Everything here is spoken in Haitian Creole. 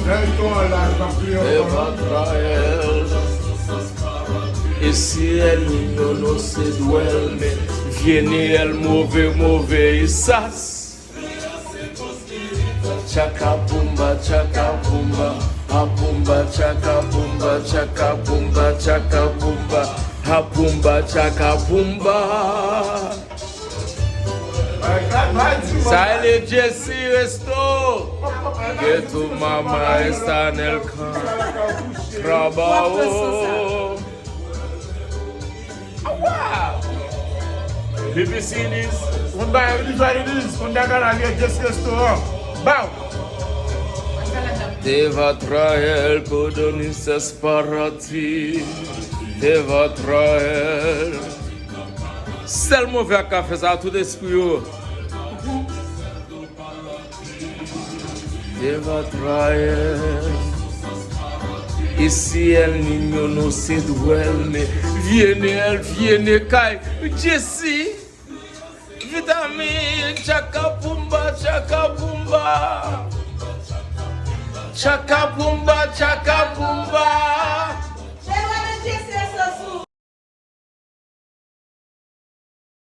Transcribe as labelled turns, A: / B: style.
A: Eva Trael. E si el niño no se duerme, viene el move isas. Chacabumba, chacabumba, abumba, chacabumba, chacabumba, chacabumba, abumba, chacabumba. Sale Jesse Resto, que tu mamá está en el trabajo. Wow! BBC this.
B: One day, this what it is. One day, I gotta get Jesse Resto. Bow.
A: Te va traer codonistas para ti. Te va traer. Sel mauvais café, ça a tout d'esprit. Te va traer. Y si el niño no se duerme, viene, cae. Jesse, vitamin, chacabumba, chacabumba. Chacabumba, chacabumba.